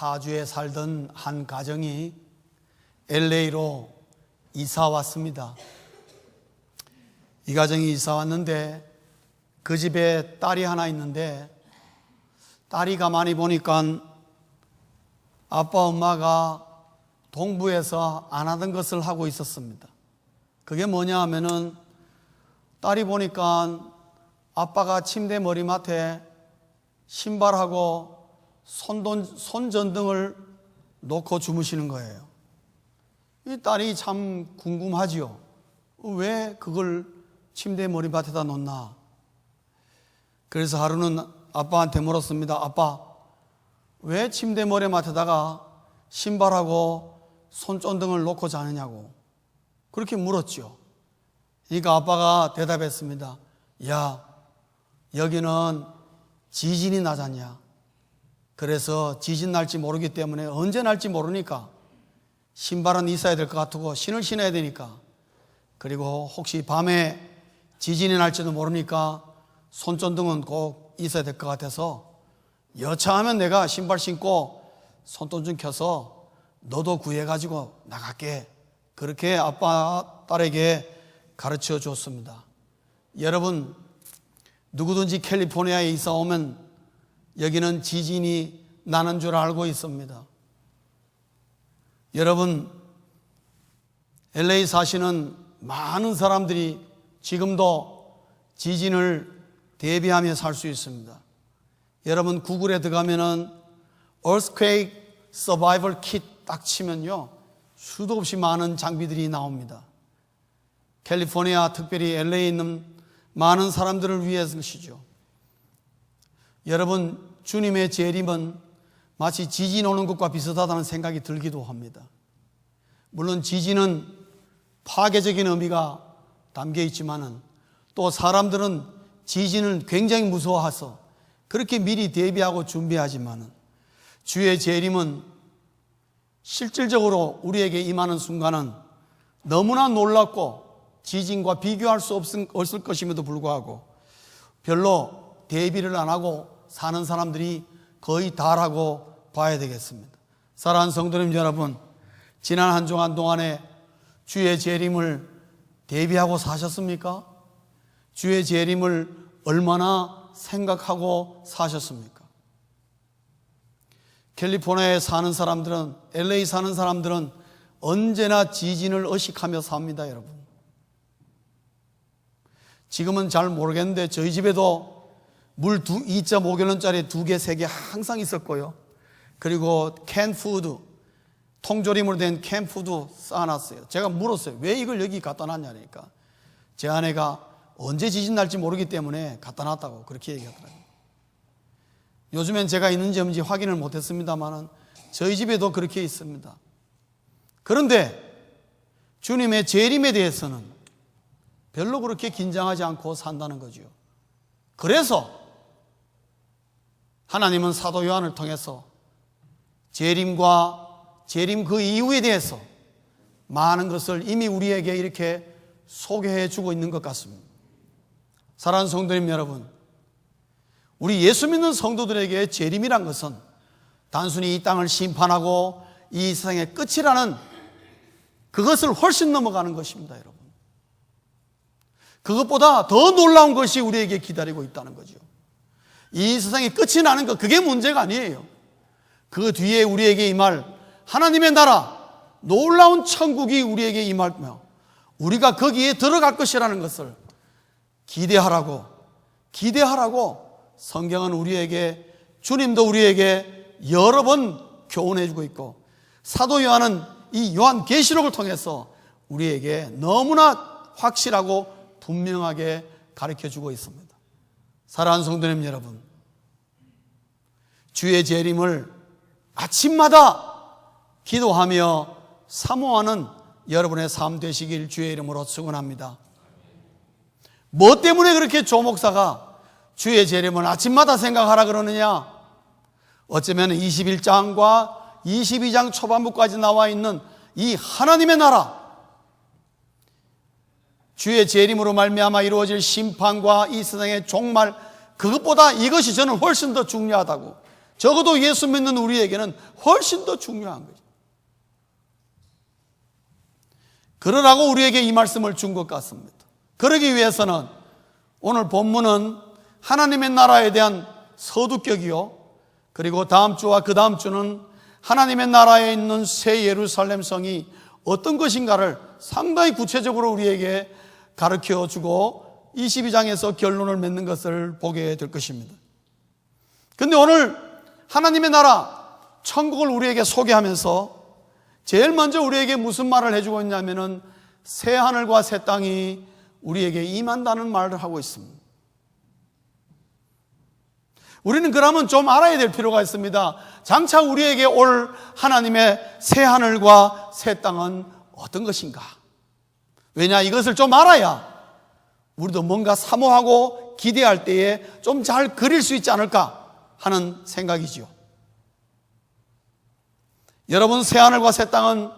파주에 살던 한 가정이 LA로 이사 왔습니다. 이 가정이 이사 왔는데 그 집에 딸이 하나 있는데 딸이 가만히 보니까 아빠 엄마가 동부에서 안 하던 것을 하고 있었습니다. 그게 뭐냐 하면은 딸이 보니까 아빠가 침대 머리맡에 신발하고 손전등을 놓고 주무시는 거예요. 이 딸이 참 궁금하지요. 왜 그걸 침대 머리맡에다 놓나? 그래서 하루는 아빠한테 물었습니다. 아빠, 왜 침대 머리맡에다가 신발하고 손전등을 놓고 자느냐고 그렇게 물었죠. 그러니까 아빠가 대답했습니다. 야, 여기는 지진이 나잖냐. 그래서 지진 날지 모르기 때문에 언제 날지 모르니까 신발은 있어야 될 것 같고 신을 신어야 되니까, 그리고 혹시 밤에 지진이 날지도 모르니까 손전등은 꼭 있어야 될 것 같아서 여차하면 내가 신발 신고 손전등 켜서 너도 구해가지고 나갈게. 그렇게 아빠 딸에게 가르쳐 줬습니다. 여러분, 누구든지 캘리포니아에 이사 오면 여기는 지진이 나는 줄 알고 있습니다. 여러분, LA 사시는 많은 사람들이 지금도 지진을 대비하며 살 수 있습니다. 여러분, 구글에 들어가면은 Earthquake Survival Kit 딱 치면요, 수도 없이 많은 장비들이 나옵니다. 캘리포니아, 특별히 LA에 있는 많은 사람들을 위해서 것이죠. 여러분, 주님의 재림은 마치 지진 오는 것과 비슷하다는 생각이 들기도 합니다. 물론 지진은 파괴적인 의미가 담겨 있지만은 또 사람들은 지진을 굉장히 무서워해서 그렇게 미리 대비하고 준비하지만은 주의 재림은 실질적으로 우리에게 임하는 순간은 너무나 놀랍고 지진과 비교할 수 없을 것임에도 불구하고 별로 대비를 안 하고 사는 사람들이 거의 다라고 봐야 되겠습니다. 사랑하는 성도님 여러분, 지난 한 주간 동안에 주의 재림을 대비하고 사셨습니까? 주의 재림을 얼마나 생각하고 사셨습니까? 캘리포니아에 사는 사람들은, LA 사는 사람들은 언제나 지진을 의식하며 삽니다, 여러분. 지금은 잘 모르겠는데 저희 집에도 물 2.5갤런짜리 2개, 3개 항상 있었고요. 그리고 캔푸드, 통조림으로 된 캔푸드 쌓아놨어요. 제가 물었어요. 왜 이걸 여기 갖다 놨냐니까 제 아내가 언제 지진 날지 모르기 때문에 갖다 놨다고 그렇게 얘기하더라고요. 요즘엔 제가 있는지 없는지 확인을 못했습니다만 저희 집에도 그렇게 있습니다. 그런데 주님의 재림에 대해서는 별로 그렇게 긴장하지 않고 산다는 거죠. 그래서 하나님은 사도 요한을 통해서 재림과 재림 그 이후에 대해서 많은 것을 이미 우리에게 이렇게 소개해 주고 있는 것 같습니다. 사랑하는 성도님 여러분, 우리 예수 믿는 성도들에게 재림이란 것은 단순히 이 땅을 심판하고 이 세상의 끝이라는 그것을 훨씬 넘어가는 것입니다, 여러분. 그것보다 더 놀라운 것이 우리에게 기다리고 있다는 거죠. 이 세상의 끝이 나는 것, 그게 문제가 아니에요. 그 뒤에 우리에게 임할 하나님의 나라, 놀라운 천국이 우리에게 임하며 우리가 거기에 들어갈 것이라는 것을 기대하라고 성경은 우리에게, 주님도 우리에게 여러 번 교훈해 주고 있고 사도 요한은 이 요한계시록을 통해서 우리에게 너무나 확실하고 분명하게 가르쳐 주고 있습니다. 사랑하는 성도님 여러분, 주의 재림을 아침마다 기도하며 사모하는 여러분의 삶 되시길 주의 이름으로 축원합니다. 뭐 때문에 그렇게 조 목사가 주의 재림을 아침마다 생각하라 그러느냐? 어쩌면 21장과 22장 초반부까지 나와 있는 이 하나님의 나라, 주의 재림으로 말미암아 이루어질 심판과 이 세상의 종말, 그것보다 이것이 저는 훨씬 더 중요하다고, 적어도 예수 믿는 우리에게는 훨씬 더 중요한 거죠. 그러라고 우리에게 이 말씀을 준 것 같습니다. 그러기 위해서는 오늘 본문은 하나님의 나라에 대한 서두격이요, 그리고 다음 주와 그 다음 주는 하나님의 나라에 있는 새 예루살렘 성이 어떤 것인가를 상당히 구체적으로 우리에게 가르쳐 주고 22장에서 결론을 맺는 것을 보게 될 것입니다. 그런데 오늘 하나님의 나라, 천국을 우리에게 소개하면서 제일 먼저 우리에게 무슨 말을 해주고 있냐면은 새 하늘과 새 땅이 우리에게 임한다는 말을 하고 있습니다. 우리는 그러면 좀 알아야 될 필요가 있습니다. 장차 우리에게 올 하나님의 새 하늘과 새 땅은 어떤 것인가? 왜냐, 이것을 좀 알아야 우리도 뭔가 사모하고 기대할 때에 좀 잘 그릴 수 있지 않을까 하는 생각이죠. 여러분, 새 하늘과 새 땅은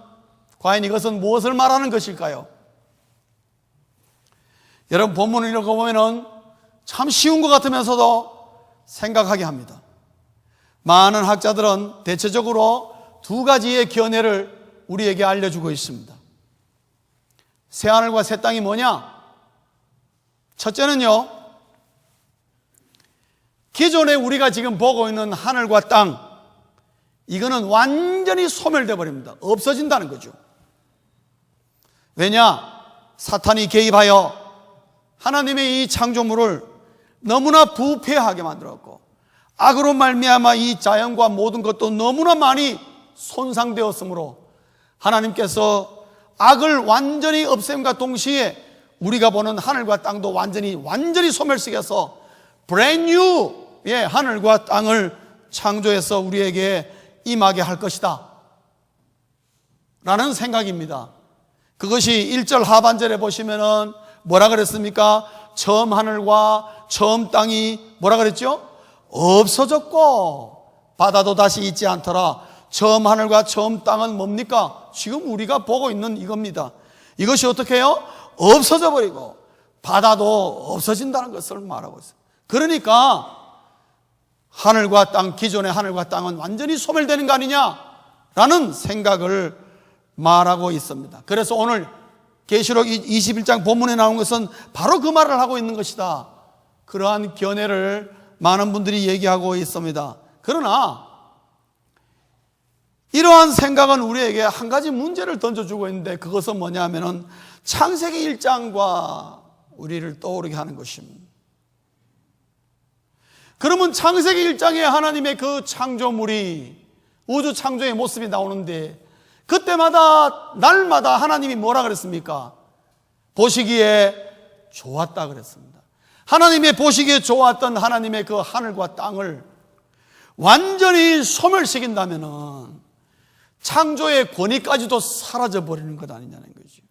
과연 이것은 무엇을 말하는 것일까요? 여러분, 본문을 읽어보면 참 쉬운 것 같으면서도 생각하게 합니다. 많은 학자들은 대체적으로 두 가지의 견해를 우리에게 알려주고 있습니다. 새 하늘과 새 땅이 뭐냐? 첫째는요, 기존에 우리가 지금 보고 있는 하늘과 땅, 이거는 완전히 소멸되어 버립니다. 없어진다는 거죠. 왜냐? 사탄이 개입하여 하나님의 이 창조물을 너무나 부패하게 만들었고, 악으로 말미암아 이 자연과 모든 것도 너무나 많이 손상되었으므로 하나님께서 악을 완전히 없앰과 동시에 우리가 보는 하늘과 땅도 완전히 소멸시켜서 brand new의 하늘과 땅을 창조해서 우리에게 임하게 할 것이다 라는 생각입니다. 그것이 1절 하반절에 보시면은 뭐라 그랬습니까? 처음 하늘과 처음 땅이 뭐라 그랬죠? 없어졌고 바다도 다시 있지 않더라. 처음 하늘과 처음 땅은 뭡니까? 지금 우리가 보고 있는 이겁니다. 이것이 어떻게 해요? 없어져 버리고 바다도 없어진다는 것을 말하고 있어요. 그러니까 하늘과 땅, 기존의 하늘과 땅은 완전히 소멸되는 거 아니냐라는 생각을 말하고 있습니다. 그래서 오늘 계시록 21장 본문에 나온 것은 바로 그 말을 하고 있는 것이다. 그러한 견해를 많은 분들이 얘기하고 있습니다. 그러나 이러한 생각은 우리에게 한 가지 문제를 던져주고 있는데, 그것은 뭐냐면은 창세기 1장과 우리를 떠오르게 하는 것입니다. 그러면 창세기 1장에 하나님의 그 창조물이, 우주 창조의 모습이 나오는데, 그때마다 날마다 하나님이 뭐라 그랬습니까? 보시기에 좋았다 그랬습니다. 하나님의 보시기에 좋았던 하나님의 그 하늘과 땅을 완전히 소멸시킨다면은 창조의 권위까지도 사라져 버리는 것 아니냐는 거죠.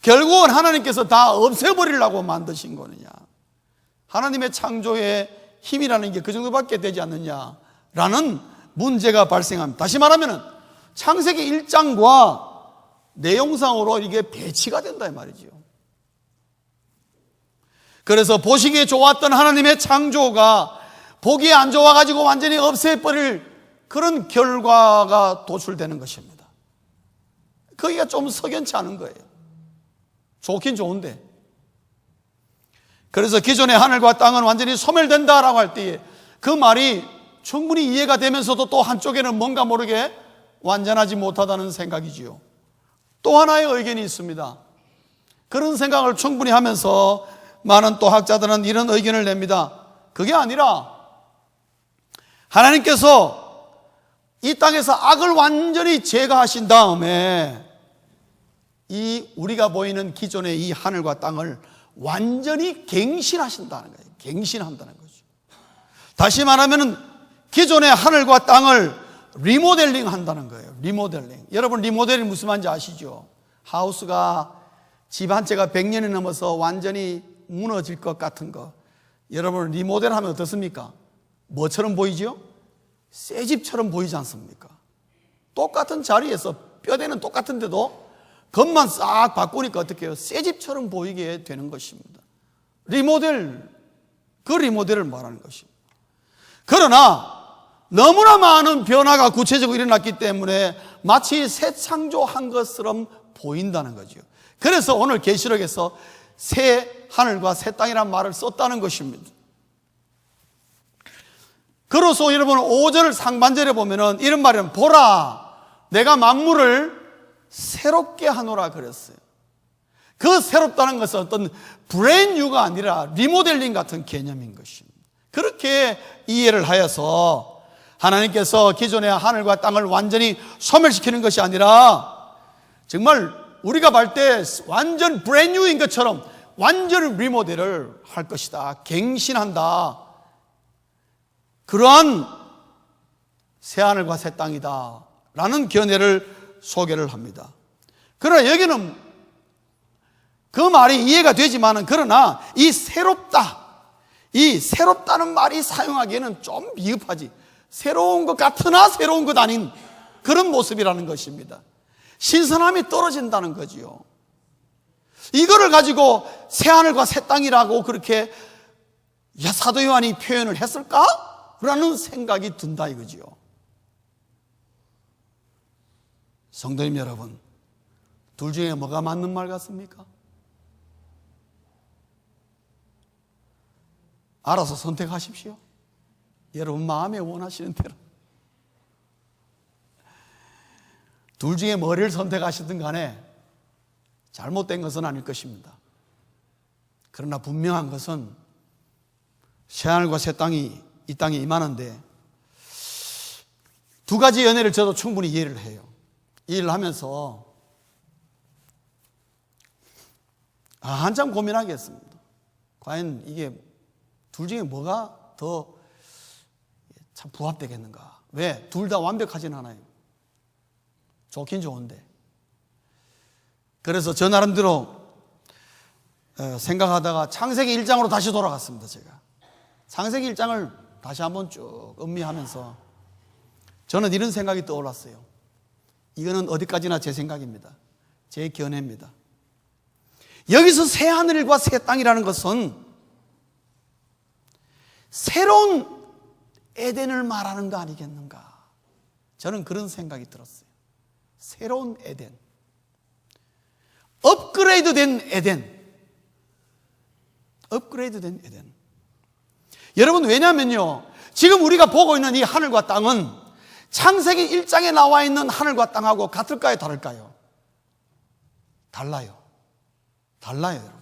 결국은 하나님께서 다 없애버리려고 만드신 거느냐, 하나님의 창조의 힘이라는 게 그 정도밖에 되지 않느냐라는 문제가 발생합니다. 다시 말하면 창세기 1장과 내용상으로 이게 배치가 된다 이 말이죠. 그래서 보시기에 좋았던 하나님의 창조가 보기에 안 좋아가지고 완전히 없애버릴 그런 결과가 도출되는 것입니다. 거기가 좀 석연치 않은 거예요. 좋긴 좋은데. 그래서 기존의 하늘과 땅은 완전히 소멸된다라고 할 때에 그 말이 충분히 이해가 되면서도 또 한쪽에는 뭔가 모르게 완전하지 못하다는 생각이지요. 또 하나의 의견이 있습니다. 그런 생각을 충분히 하면서 많은 또 학자들은 이런 의견을 냅니다. 그게 아니라 하나님께서 이 땅에서 악을 완전히 제거하신 다음에 이 우리가 보이는 기존의 이 하늘과 땅을 완전히 갱신하신다는 거예요. 갱신한다는 거죠. 다시 말하면 기존의 하늘과 땅을 리모델링 한다는 거예요. 리모델링. 여러분, 리모델링 무슨 말인지 아시죠? 하우스가 집 한 채가 100년이 넘어서 완전히 무너질 것 같은 거, 여러분 리모델 하면 어떻습니까? 뭐처럼 보이죠? 새 집처럼 보이지 않습니까? 똑같은 자리에서 뼈대는 똑같은데도 겉만 싹 바꾸니까 어떻게 해요? 새 집처럼 보이게 되는 것입니다. 리모델, 그 리모델을 말하는 것입니다. 그러나 너무나 많은 변화가 구체적으로 일어났기 때문에 마치 새 창조한 것처럼 보인다는 거죠. 그래서 오늘 계시록에서 새 하늘과 새 땅이라는 말을 썼다는 것입니다. 그로서 여러분 5절 상반절에 보면은 이런 말은 보라 내가 만물을 새롭게 하노라 그랬어요. 그 새롭다는 것은 어떤 브랜뉴가 아니라 리모델링 같은 개념인 것입니다. 그렇게 이해를 하여서 하나님께서 기존의 하늘과 땅을 완전히 소멸시키는 것이 아니라 정말 우리가 볼 때 완전 브랜뉴인 것처럼 완전 리모델을 할 것이다. 갱신한다. 그러한 새하늘과 새 땅이다 라는 견해를 소개를 합니다. 그러나 여기는 그 말이 이해가 되지만은 그러나 이 새롭다는 말이 사용하기에는 좀 비읍하지. 새로운 것 같으나 새로운 것 아닌 그런 모습이라는 것입니다. 신선함이 떨어진다는 거지요. 이거를 가지고 새하늘과 새 땅이라고 그렇게 사도 요한이 표현을 했을까? 라는 생각이 든다 이거지요. 성도님 여러분, 둘 중에 뭐가 맞는 말 같습니까? 알아서 선택하십시오. 여러분 마음에 원하시는 대로. 둘 중에 뭐를 선택하시든 간에 잘못된 것은 아닐 것입니다. 그러나 분명한 것은 새하늘과 새 땅이 이 땅에 임하는데 두 가지 연애를 저도 충분히 이해를 해요. 이해를 하면서 한참 고민하게 했습니다. 과연 이게 둘 중에 뭐가 더 참 부합되겠는가? 왜? 둘 다 완벽하진 않아요. 좋긴 좋은데. 그래서 저 나름대로 생각하다가 창세기 1장으로 다시 돌아갔습니다. 제가 창세기 1장을 다시 한번 쭉 음미하면서 저는 이런 생각이 떠올랐어요. 이거는 어디까지나 제 생각입니다. 제 견해입니다. 여기서 새 하늘과 새 땅이라는 것은 새로운 에덴을 말하는 거 아니겠는가? 저는 그런 생각이 들었어요. 새로운 에덴, 업그레이드된 에덴, 업그레이드된 에덴. 여러분 왜냐면요, 지금 우리가 보고 있는 이 하늘과 땅은 창세기 1장에 나와 있는 하늘과 땅하고 같을까요? 다를까요? 달라요. 달라요, 여러분.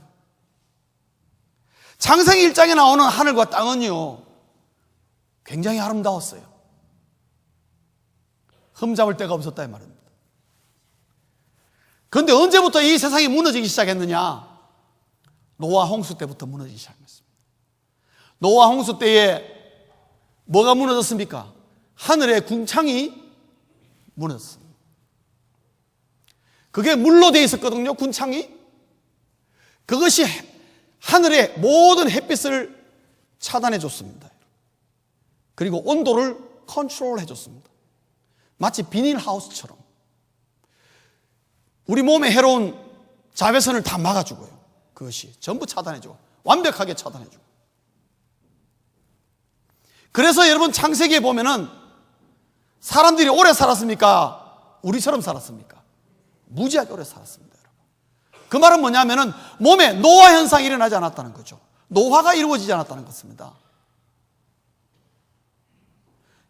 창세기 1장에 나오는 하늘과 땅은요, 굉장히 아름다웠어요. 흠잡을 데가 없었다 이 말입니다. 그런데 언제부터 이 세상이 무너지기 시작했느냐? 노아 홍수 때부터 무너지기 시작했습니다. 노아 홍수 때에 뭐가 무너졌습니까? 하늘의 궁창이 무너졌습니다. 그게 물로 되어 있었거든요, 궁창이. 그것이 하늘의 모든 햇빛을 차단해 줬습니다. 그리고 온도를 컨트롤해 줬습니다. 마치 비닐하우스처럼 우리 몸에 해로운 자외선을 다 막아주고요. 그것이 전부 차단해주고 완벽하게 차단해주고. 그래서 여러분 창세기에 보면은 사람들이 오래 살았습니까? 우리처럼 살았습니까? 무지하게 오래 살았습니다, 여러분. 그 말은 뭐냐면은 몸에 노화 현상이 일어나지 않았다는 거죠. 노화가 이루어지지 않았다는 것입니다.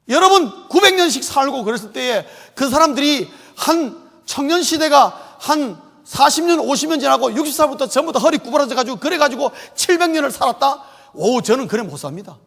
여러분 900년씩 살고 그랬을 때에 그 사람들이 한 청년 시대가 한 40년 50년 지나고 60살부터 전부 다 허리 구부러져 가지고 그래가지고 700년을 살았다? 오, 저는 그래 못 삽니다.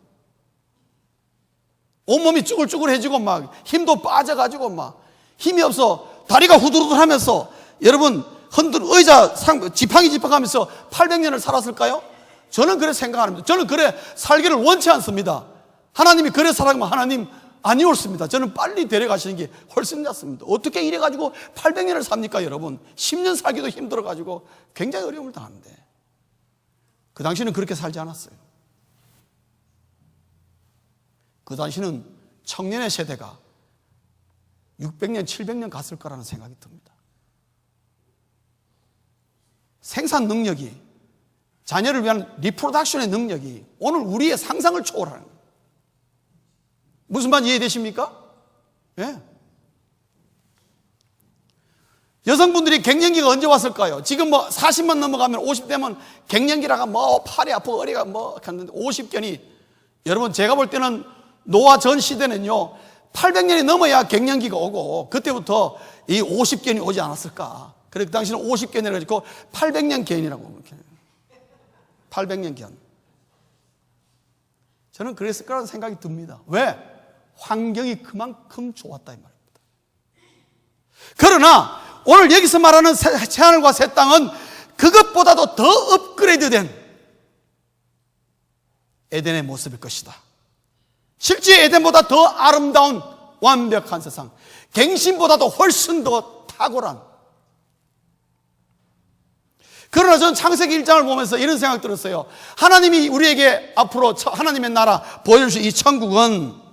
온몸이 쭈글쭈글해지고 막 힘도 빠져가지고 막 힘이 없어 다리가 후들후들하면서 여러분 의자 지팡이 짚어가면서 800년을 살았을까요? 저는 그래 생각 안 합니다. 저는 그래 살기를 원치 않습니다. 하나님이 그래 살아가면 하나님 아니 옳습니다. 저는 빨리 데려가시는 게 훨씬 낫습니다. 어떻게 이래가지고 800년을 삽니까, 여러분? 10년 살기도 힘들어가지고 굉장히 어려움을 당하는데 그 당시는 그렇게 살지 않았어요. 그 당시는 청년의 세대가 600년, 700년 갔을 거라는 생각이 듭니다. 생산 능력이, 자녀를 위한 리프로덕션의 능력이 오늘 우리의 상상을 초월하는 거예요. 무슨 말 이해되십니까? 예. 여성분들이 갱년기가 언제 왔을까요? 지금 뭐 40만 넘어가면 50대면 갱년기라가 뭐 팔이 아프고 어리가 뭐 갔는데 50견이, 여러분 제가 볼 때는 노아 전 시대는요 800년이 넘어야 갱년기가 오고 그때부터 이 50견이 오지 않았을까. 그래서 당시는 50견이라고 해가지고 800년 견이라고. 800년 견. 저는 그랬을 거라는 생각이 듭니다. 왜? 환경이 그만큼 좋았다 이 말입니다. 그러나 오늘 여기서 말하는 새하늘과 새 땅은 그것보다도 더 업그레이드된 에덴의 모습일 것이다. 실제 에덴보다 더 아름다운 완벽한 세상, 갱신보다도 훨씬 더 탁월한. 그러나 저는 창세기 1장을 보면서 이런 생각 들었어요. 하나님이 우리에게 앞으로 하나님의 나라 보여주실 이 천국은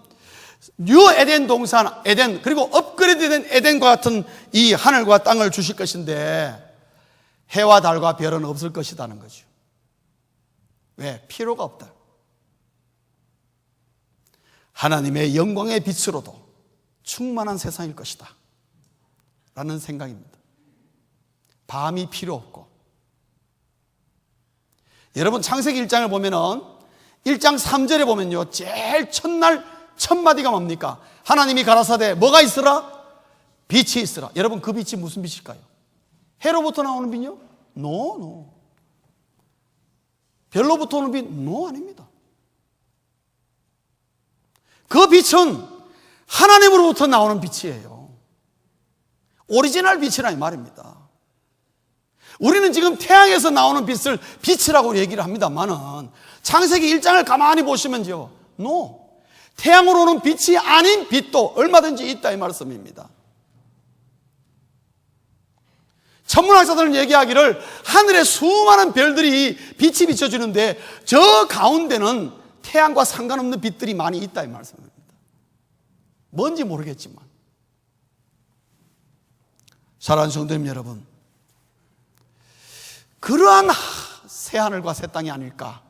뉴 에덴 동산, 에덴, 그리고 업그레이드된 에덴과 같은 이 하늘과 땅을 주실 것인데 해와 달과 별은 없을 것이라는 거죠. 왜? 필요가 없다. 하나님의 영광의 빛으로도 충만한 세상일 것이다 라는 생각입니다. 밤이 필요 없고. 여러분 창세기 1장을 보면은 1장 3절에 보면요 제일 첫 마디가 뭡니까? 하나님이 가라사대 뭐가 있으라? 빛이 있으라. 여러분 그 빛이 무슨 빛일까요? 해로부터 나오는 빛이요? No. 별로부터 오는 빛? No, 아닙니다. 그 빛은 하나님으로부터 나오는 빛이에요. 오리지널 빛이라 이 말입니다. 우리는 지금 태양에서 나오는 빛을 빛이라고 얘기를 합니다만은 창세기 1장을 가만히 보시면요, no. 태양으로 오는 빛이 아닌 빛도 얼마든지 있다 이 말씀입니다. 천문학자들은 얘기하기를 하늘에 수많은 별들이 빛이 비춰주는데 저 가운데는 태양과 상관없는 빛들이 많이 있다 이 말씀입니다. 뭔지 모르겠지만. 사랑하는 성도님 여러분, 그러한 새하늘과 새 땅이 아닐까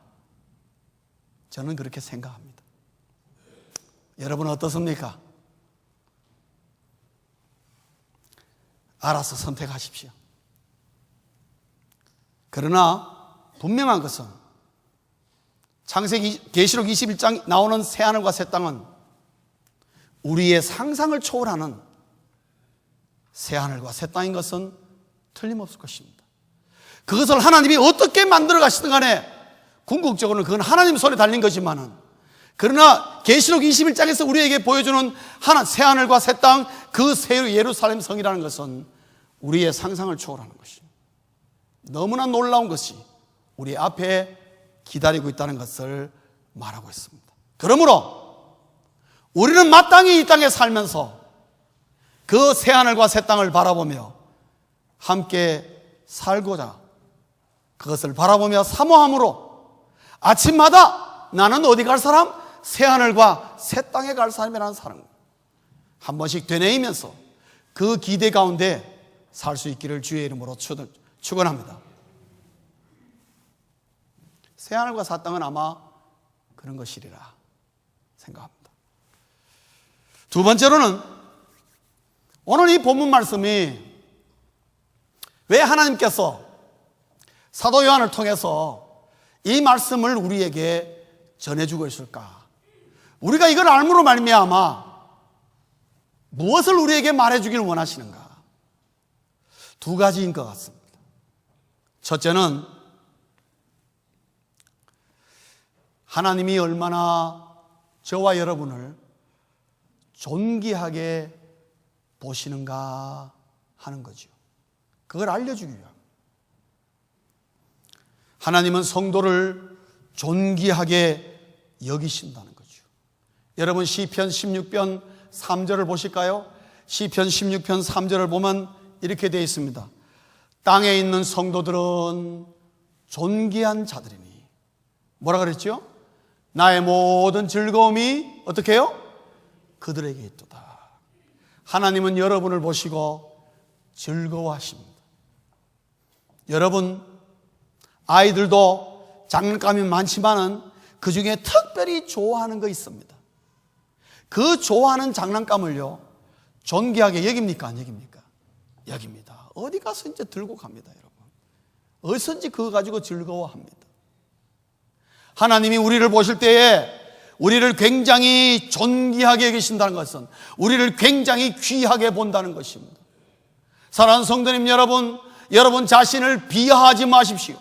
저는 그렇게 생각합니다. 여러분 어떻습니까? 알아서 선택하십시오. 그러나 분명한 것은 창세기 계시록 21장 나오는 새하늘과 새 땅은 우리의 상상을 초월하는 새하늘과 새 땅인 것은 틀림없을 것입니다. 그것을 하나님이 어떻게 만들어 가시든 간에 궁극적으로는 그건 하나님 손에 달린 거지만은, 그러나 계시록 21장에서 우리에게 보여주는 새하늘과 새 땅, 그 새 예루살렘 성이라는 것은 우리의 상상을 초월하는 것입니다. 너무나 놀라운 것이 우리 앞에 기다리고 있다는 것을 말하고 있습니다. 그러므로 우리는 마땅히 이 땅에 살면서 그 새하늘과 새 땅을 바라보며 함께 살고자, 그것을 바라보며 사모함으로 아침마다 나는 어디 갈 사람? 새하늘과 새 땅에 갈 사람이라는 사람 한 번씩 되뇌이면서 그 기대 가운데 살 수 있기를 주의 이름으로 축원합니다. 새하늘과 새 땅은 아마 그런 것이리라 생각합니다. 두 번째로는 오늘 이 본문 말씀이 왜 하나님께서 사도 요한을 통해서 이 말씀을 우리에게 전해주고 있을까? 우리가 이걸 알므로 말미암아 무엇을 우리에게 말해주기를 원하시는가? 두 가지인 것 같습니다. 첫째는 하나님이 얼마나 저와 여러분을 존귀하게 보시는가 하는 거죠. 그걸 알려주기 위함. 하나님은 성도를 존귀하게 여기신다는 거죠. 여러분 시편 16편 3절을 보실까요? 시편 16편 3절을 보면 이렇게 되어 있습니다. 땅에 있는 성도들은 존귀한 자들이니. 뭐라 그랬죠? 나의 모든 즐거움이 어떻게 해요? 그들에게 있도다. 하나님은 여러분을 보시고 즐거워하십니다. 여러분 아이들도 장난감이 많지만은 그 중에 특별히 좋아하는 거 있습니다. 그 좋아하는 장난감을요, 존귀하게 여깁니까? 안 여깁니까? 여깁니다. 어디 가서 이제 들고 갑니다, 여러분. 어디선지 그거 가지고 즐거워합니다. 하나님이 우리를 보실 때에 우리를 굉장히 존귀하게 여기신다는 것은 우리를 굉장히 귀하게 본다는 것입니다. 사랑하는 성도님 여러분, 여러분 자신을 비하하지 마십시오.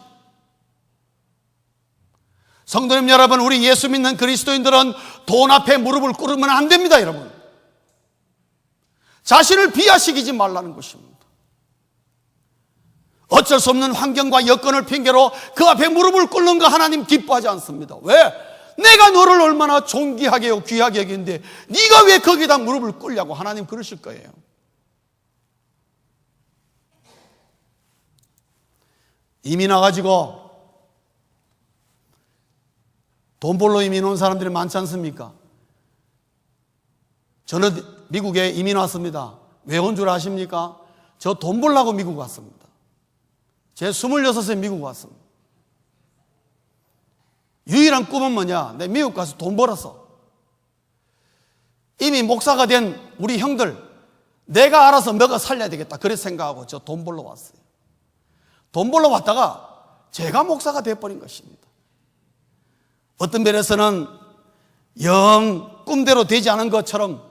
성도님 여러분, 우리 예수 믿는 그리스도인들은 돈 앞에 무릎을 꿇으면 안 됩니다, 여러분. 자신을 비하시키지 말라는 것입니다. 어쩔 수 없는 환경과 여건을 핑계로 그 앞에 무릎을 꿇는 거 하나님 기뻐하지 않습니다. 왜? 내가 너를 얼마나 존귀하게 귀하게 여기는데 네가 왜 거기다 무릎을 꿇냐고 하나님 그러실 거예요. 이민 와가지고 돈 벌러 이민 온 사람들이 많지 않습니까? 저는 미국에 이민 왔습니다. 왜 온 줄 아십니까? 저 돈 벌려고 미국 왔습니다. 제 26세 미국 왔습니다. 유일한 꿈은 뭐냐? 내 미국 가서 돈 벌어서 이미 목사가 된 우리 형들 내가 알아서 먹어 살려야 되겠다 그렇게 생각하고 저 돈 벌러 왔어요. 돈 벌러 왔다가 제가 목사가 되어버린 것입니다. 어떤 면에서는 영 꿈대로 되지 않은 것처럼,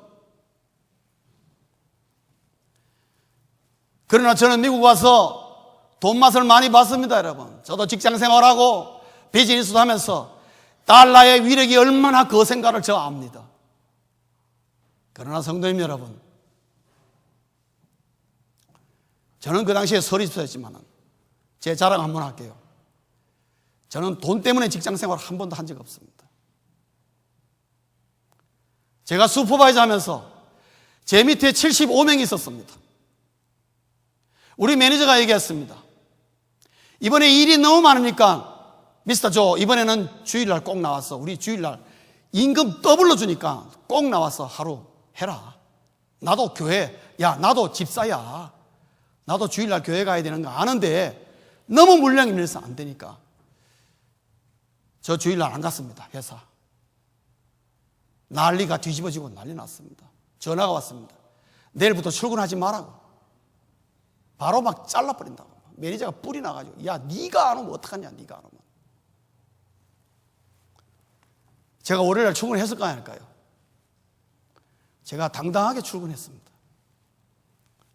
그러나 저는 미국 와서 돈 맛을 많이 봤습니다, 여러분. 저도 직장 생활하고 비즈니스도 하면서 달러의 위력이 얼마나 거센가를 저 압니다. 그러나 성도님 여러분, 저는 그 당시에 서리수였지만 제 자랑 한번 할게요. 저는 돈 때문에 직장 생활을 한 번도 한 적 없습니다. 제가 슈퍼바이저 하면서 제 밑에 75명이 있었습니다. 우리 매니저가 얘기했습니다. 이번에 일이 너무 많으니까 미스터 조 이번에는 주일날 꼭 나와서 우리 주일날 임금 더블로 주니까 꼭 나와서 하루 해라. 나도 교회, 야 나도 집사야. 나도 주일날 교회 가야 되는 거 아는데 너무 물량이 밀려서 안 되니까 저 주일날 안 갔습니다. 회사 난리가 뒤집어지고 난리 났습니다. 전화가 왔습니다. 내일부터 출근하지 말라고. 바로 막 잘라버린다고. 매니저가 뿔이 나가지고 야 네가 안 오면 어떡하냐, 네가 안 오면. 제가 월요일날 출근했을까요, 안 할까요? 제가 당당하게 출근했습니다.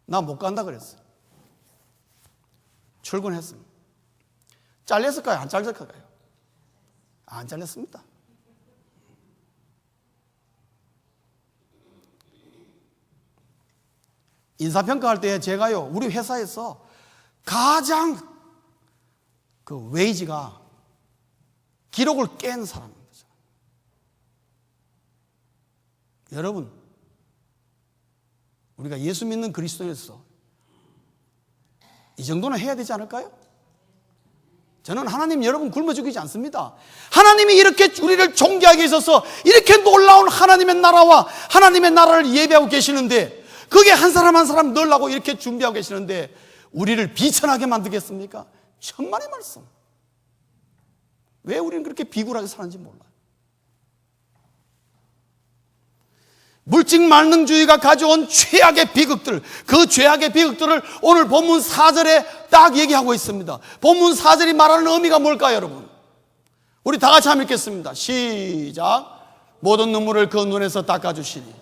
나 못 간다 그랬어요. 출근했습니다. 잘렸을까요, 안 잘렸을까요? 안 잘렸습니다. 인사평가할 때 제가요, 우리 회사에서 가장 그 웨이지가 기록을 깬 사람입니다. 여러분, 우리가 예수 믿는 그리스도인으로서 이 정도는 해야 되지 않을까요? 저는 하나님 여러분 굶어 죽이지 않습니다. 하나님이 이렇게 우리를 존귀하게 있어서 이렇게 놀라운 하나님의 나라와 하나님의 나라를 예배하고 계시는데, 그게 한 사람 한 사람 넣으려고 이렇게 준비하고 계시는데 우리를 비천하게 만들겠습니까? 천만의 말씀. 왜 우리는 그렇게 비굴하게 사는지 몰라요. 물질 만능주의가 가져온 최악의 비극들, 그 최악의 비극들을 오늘 본문 4절에 딱 얘기하고 있습니다. 본문 4절이 말하는 의미가 뭘까요, 여러분? 우리 다 같이 한번 읽겠습니다. 시작. 모든 눈물을 그 눈에서 닦아주시니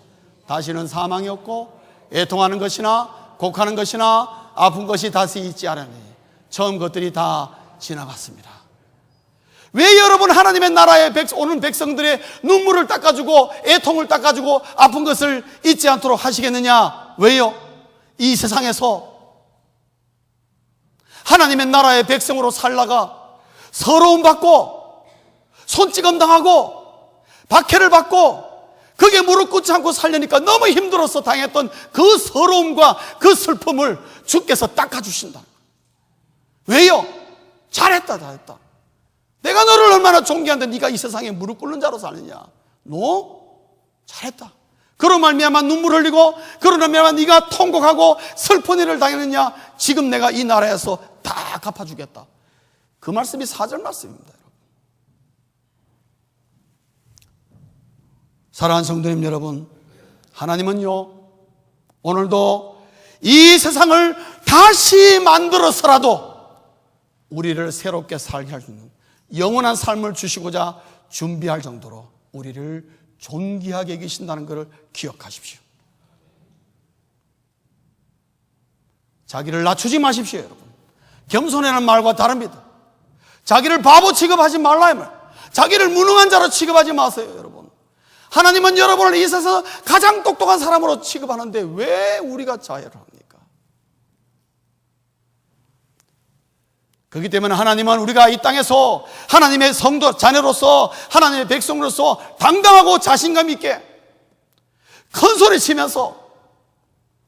다시는 사망이 없고 애통하는 것이나 곡하는 것이나 아픈 것이 다시 있지 않으니 처음 것들이 다 지나갔습니다. 왜 여러분 하나님의 나라에 오는 백성들의 눈물을 닦아주고 애통을 닦아주고 아픈 것을 잊지 않도록 하시겠느냐? 왜요? 이 세상에서 하나님의 나라의 백성으로 살다가 서러움 받고 손찌검 당하고 박해를 받고 그게 무릎 꿇지 않고 살려니까 너무 힘들어서 당했던 그 서러움과 그 슬픔을 주께서 닦아주신다. 왜요? 잘했다, 잘했다. 내가 너를 얼마나 존귀한데 네가 이 세상에 무릎 꿇는 자로 사느냐? 너 잘했다. 그런 말미암아 눈물 흘리고 그런 말미암아 네가 통곡하고 슬픈 일을 당했느냐? 지금 내가 이 나라에서 다 갚아주겠다. 그 말씀이 4절 말씀입니다. 사랑하는 성도님 여러분, 하나님은요 오늘도 이 세상을 다시 만들어서라도 우리를 새롭게 살게 할 수 있는 영원한 삶을 주시고자 준비할 정도로 우리를 존귀하게 여기신다는 것을 기억하십시오. 자기를 낮추지 마십시오. 여러분, 겸손이라는 말과 다릅니다. 자기를 바보 취급하지 말라 이 말. 자기를 무능한 자로 취급하지 마세요. 여러분, 하나님은 여러분을 이 세상에서 가장 똑똑한 사람으로 취급하는데 왜 우리가 자해를 합니까? 그렇기 때문에 하나님은 우리가 이 땅에서 하나님의 성도 자녀로서 하나님의 백성으로서 당당하고 자신감 있게 큰 소리 치면서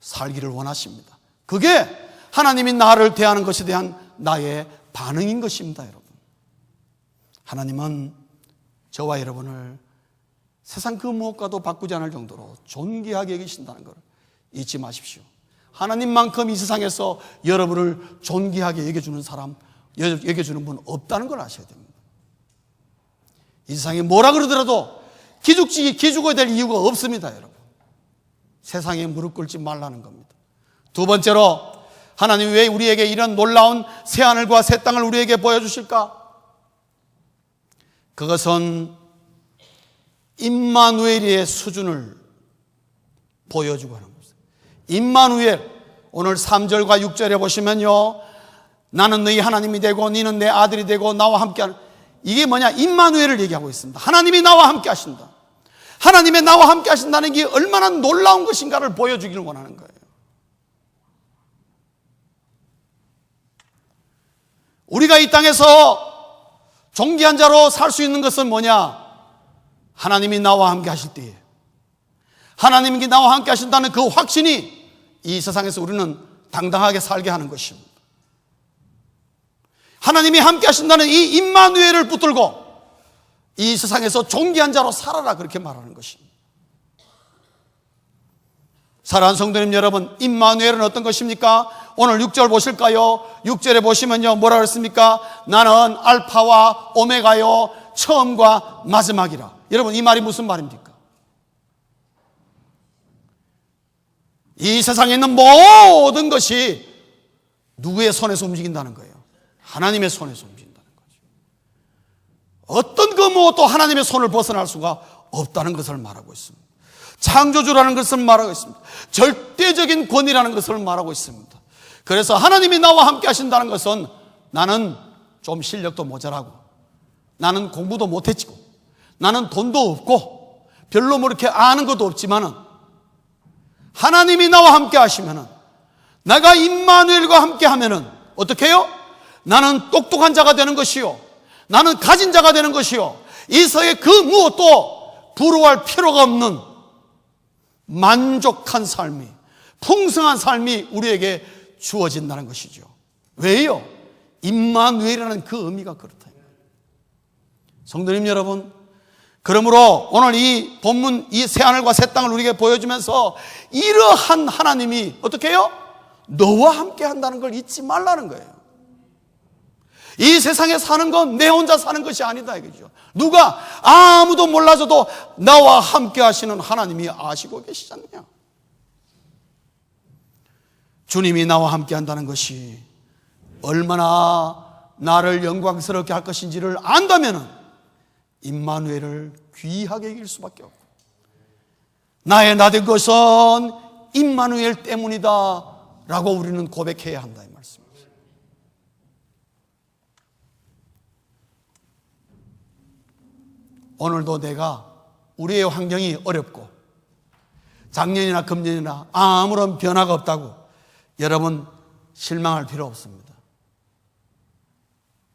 살기를 원하십니다. 그게 하나님이 나를 대하는 것에 대한 나의 반응인 것입니다. 여러분, 하나님은 저와 여러분을 세상 그 무엇과도 바꾸지 않을 정도로 존귀하게 여기신다는 걸 잊지 마십시오. 하나님만큼 이 세상에서 여러분을 존귀하게 여겨주는 사람, 여겨주는 분 없다는 걸 아셔야 됩니다. 이 세상에 뭐라 그러더라도 기죽어야 될 이유가 없습니다. 여러분, 세상에 무릎 꿇지 말라는 겁니다. 두 번째로, 하나님이 왜 우리에게 이런 놀라운 새하늘과 새 땅을 우리에게 보여주실까? 그것은 임마누엘의 수준을 보여주고 하는 것입니다. 임마누엘, 오늘 3절과 6절에 보시면요, 나는 너희 하나님이 되고 너는 내 아들이 되고 나와 함께하는, 이게 뭐냐? 임마누엘을 얘기하고 있습니다. 하나님이 나와 함께 하신다. 하나님의 나와 함께 하신다는 게 얼마나 놀라운 것인가를 보여주기를 원하는 거예요. 우리가 이 땅에서 존귀한 자로 살 수 있는 것은 뭐냐? 하나님이 나와 함께 하실 때에, 하나님이 나와 함께 하신다는 그 확신이 이 세상에서 우리는 당당하게 살게 하는 것입니다. 하나님이 함께 하신다는 이 임마누엘을 붙들고 이 세상에서 존귀한 자로 살아라, 그렇게 말하는 것입니다. 사랑하는 성도님 여러분, 임마누엘은 어떤 것입니까? 오늘 6절 보실까요? 6절에 보시면요, 뭐라 그랬습니까? 나는 알파와 오메가요, 처음과 마지막이라. 여러분, 이 말이 무슨 말입니까? 이 세상에 있는 모든 것이 누구의 손에서 움직인다는 거예요? 하나님의 손에서 움직인다는 거죠. 어떤 그 무엇도 하나님의 손을 벗어날 수가 없다는 것을 말하고 있습니다. 창조주라는 것을 말하고 있습니다. 절대적인 권위라는 것을 말하고 있습니다. 그래서 하나님이 나와 함께 하신다는 것은, 나는 좀 실력도 모자라고, 나는 공부도 못했지고, 나는 돈도 없고, 별로 뭐 이렇게 아는 것도 없지만은, 하나님이 나와 함께 하시면은, 내가 임마누엘과 함께 하면은 어떻게 해요? 나는 똑똑한 자가 되는 것이요, 나는 가진 자가 되는 것이요, 이 세상에 그 무엇도 부러워할 필요가 없는 만족한 삶이, 풍성한 삶이 우리에게 주어진다는 것이죠. 왜요? 임마누엘이라는 그 의미가 그렇다. 성도님 여러분, 그러므로 오늘 이 본문, 이 새하늘과 새 땅을 우리에게 보여주면서 이러한 하나님이 어떻게 해요? 너와 함께 한다는 걸 잊지 말라는 거예요. 이 세상에 사는 건 내 혼자 사는 것이 아니다 이거죠. 누가 아무도 몰라줘도 나와 함께 하시는 하나님이 아시고 계시지 않느냐. 주님이 나와 함께 한다는 것이 얼마나 나를 영광스럽게 할 것인지를 안다면은 임마누엘을 귀하게 이길 수밖에 없고, 나의 나된 것은 임마누엘 때문이다 라고 우리는 고백해야 한다, 이 말씀입니다. 오늘도 내가, 우리의 환경이 어렵고 작년이나 금년이나 아무런 변화가 없다고 여러분 실망할 필요 없습니다.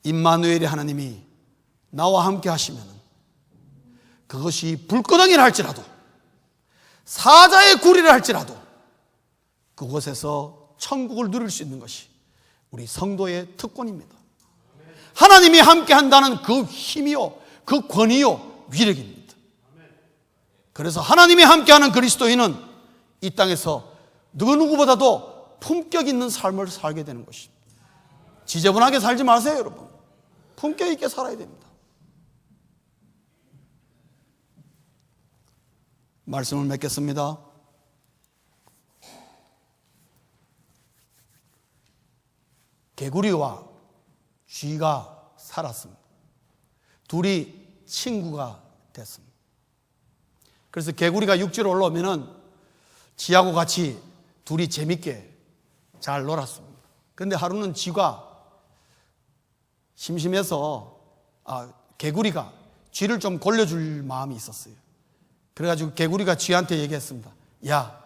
임마누엘의 하나님이 나와 함께 하시면 그것이 불구덩이라 할지라도, 사자의 굴이라 할지라도 그곳에서 천국을 누릴 수 있는 것이 우리 성도의 특권입니다. 하나님이 함께 한다는 그 힘이요, 그 권위요, 위력입니다. 그래서 하나님이 함께하는 그리스도인은 이 땅에서 누구보다도 품격 있는 삶을 살게 되는 것입니다. 지저분하게 살지 마세요, 여러분. 품격 있게 살아야 됩니다. 말씀을 맺겠습니다. 개구리와 쥐가 살았습니다. 둘이 친구가 됐습니다. 그래서 개구리가 육지로 올라오면은 쥐하고 같이 둘이 재밌게 잘 놀았습니다. 그런데 하루는 쥐가 심심해서 개구리가 쥐를 좀 골려줄 마음이 있었어요. 그래가지고 개구리가 쥐한테 얘기했습니다. 야,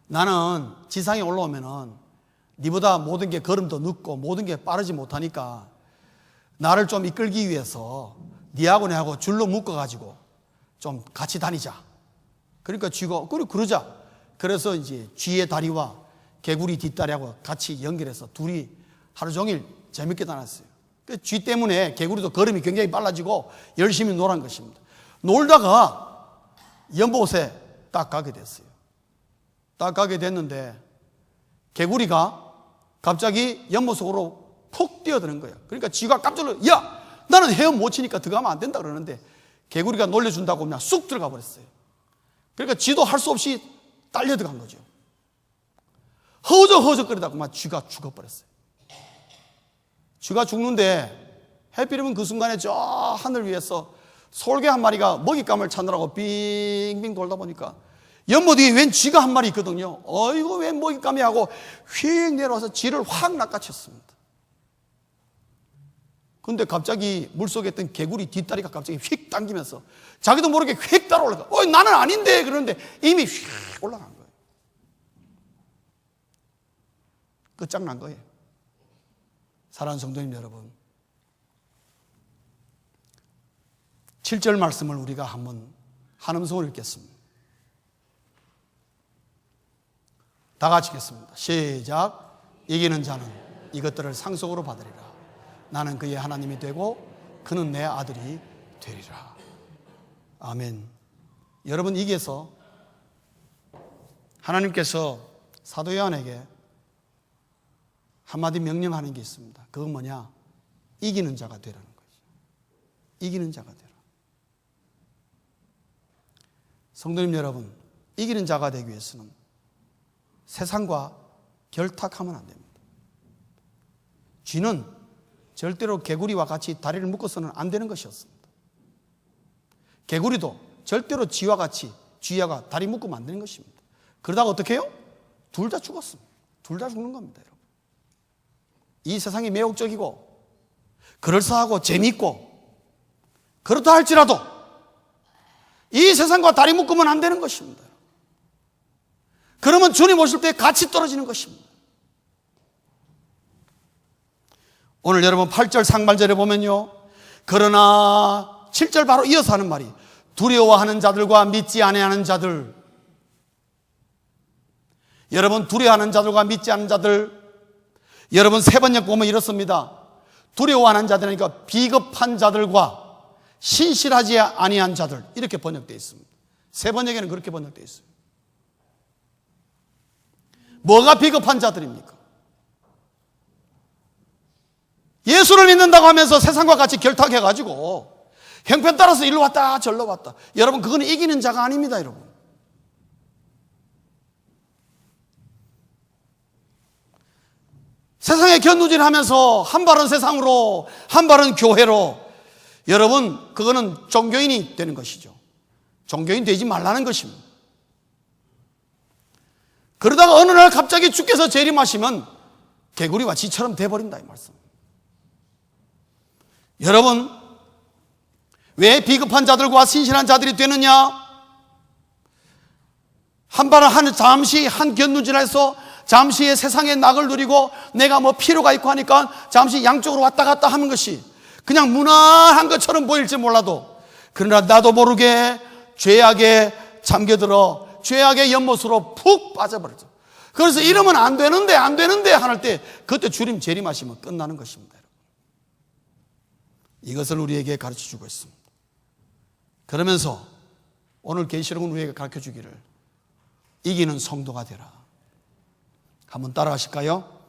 나는 지상에 올라오면은 니보다 모든 게 걸음도 늦고 모든 게 빠르지 못하니까 나를 좀 이끌기 위해서 니하고 내하고 줄로 묶어가지고 좀 같이 다니자. 그러니까 쥐가 그래 그러자. 그래서 이제 쥐의 다리와 개구리 뒷다리하고 같이 연결해서 둘이 하루 종일 재밌게 다녔어요. 그 쥐 때문에 개구리도 걸음이 굉장히 빨라지고 열심히 놀한 것입니다. 놀다가 연못에 딱 가게 됐어요. 딱 가게 됐는데 개구리가 갑자기 연못 속으로 푹 뛰어드는 거예요. 그러니까 쥐가 깜짝 놀라, 야, 나는 헤엄 못 치니까 들어가면 안 된다 그러는데 개구리가 놀려준다고 그냥 쑥 들어가 버렸어요. 그러니까 쥐도 할 수 없이 딸려 들어간 거죠. 허적허적거리다가 막 쥐가 죽어버렸어요. 쥐가 죽는데 해필이면 그 순간에 저 하늘 위에서 솔개 한 마리가 먹잇감을 찾느라고 빙빙 돌다 보니까 연못 위에 웬 쥐가 한 마리 있거든요. 어이구 웬 먹잇감이 하고 휙 내려와서 쥐를 확 낚아챘습니다. 근데 갑자기 물속에 있던 개구리 뒷다리가 갑자기 휙 당기면서 자기도 모르게 휙 따라올라가. 나는 아닌데 그러는데 이미 휙 올라간 거예요. 끝장난 거예요. 사랑하는 성도님 여러분, 7절 말씀을 우리가 한번 한음성을 읽겠습니다. 다 같이 읽겠습니다. 시작. 이기는 자는 이것들을 상속으로 받으리라. 나는 그의 하나님이 되고 그는 내 아들이 되리라. 아멘. 여러분, 이게서 하나님께서 사도 요한에게 한마디 명령하는 게 있습니다. 그건 뭐냐? 이기는 자가 되라는 거죠. 이기는 자가 되라. 성도님 여러분, 이기는 자가 되기 위해서는 세상과 결탁하면 안 됩니다. 쥐는 절대로 개구리와 같이 다리를 묶어서는 안 되는 것이었습니다. 개구리도 절대로 쥐와 같이 쥐야가 다리 묶으면 안 되는 것입니다. 그러다가 어떻게 해요? 둘 다 죽었습니다. 둘 다 죽는 겁니다, 여러분. 이 세상이 매혹적이고 그럴싸하고 재미있고 그렇다 할지라도 이 세상과 다리 묶으면 안 되는 것입니다. 그러면 주님 오실 때 같이 떨어지는 것입니다. 오늘 여러분 8절 상반절에 보면요, 그러나 7절 바로 이어서 하는 말이 두려워하는 자들과 믿지 아니하는 자들. 여러분, 두려워하는 자들과 믿지 않는 자들, 여러분 세 번역 보면 이렇습니다. 두려워하는 자들이니까 비겁한 자들과 신실하지 아니한 자들, 이렇게 번역되어 있습니다. 세 번역에는 그렇게 번역되어 있어요. 뭐가 비겁한 자들입니까? 예수를 믿는다고 하면서 세상과 같이 결탁해가지고 형편 따라서 일로 왔다 절로 왔다. 여러분, 그건 이기는 자가 아닙니다, 여러분. 세상에 견누질하면서 한 발은 세상으로 한 발은 교회로, 여러분 그거는 종교인이 되는 것이죠. 종교인 되지 말라는 것입니다. 그러다가 어느 날 갑자기 주께서 재림하시면 개구리와 쥐처럼 돼버린다, 이 말씀. 여러분, 왜 비겁한 자들과 신실한 자들이 되느냐? 한 발은 잠시 한 견눈질해서 잠시의 세상의 낙을 누리고 내가 뭐 필요가 있고 하니까 잠시 양쪽으로 왔다 갔다 하는 것이 그냥 무난한 것처럼 보일지 몰라도, 그러나 나도 모르게 죄악에 잠겨들어 죄악의 연못으로 푹 빠져버리죠. 그래서 이러면 안 되는데 할 때 그때 주님 재림하시면 끝나는 것입니다. 이것을 우리에게 가르쳐주고 있습니다. 그러면서 오늘 계시록은 우리에게 가르쳐주기를 이기는 성도가 되라. 한번 따라하실까요?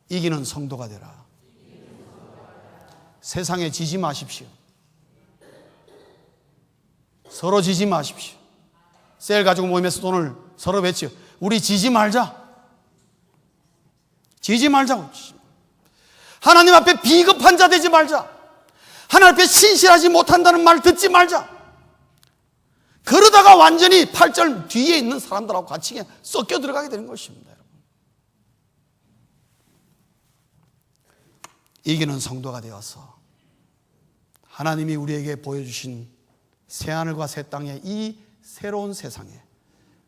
이기는 성도가 되라. 세상에 지지 마십시오. 서로 지지 마십시오. 셀 가지고 모임에서 돈을 서로 외치요. 우리 지지 말자. 지지 말자고. 하나님 앞에 비겁한 자 되지 말자. 하나님 앞에 신실하지 못한다는 말 듣지 말자. 그러다가 완전히 8절 뒤에 있는 사람들하고 같이 그냥 섞여 들어가게 되는 것입니다. 여러분. 이기는 성도가 되어서 하나님이 우리에게 보여주신 새하늘과 새 땅의 이 새로운 세상에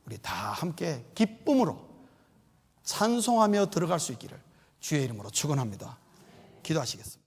우리 다 함께 기쁨으로 찬송하며 들어갈 수 있기를 주의 이름으로 축원합니다. 기도하시겠습니다.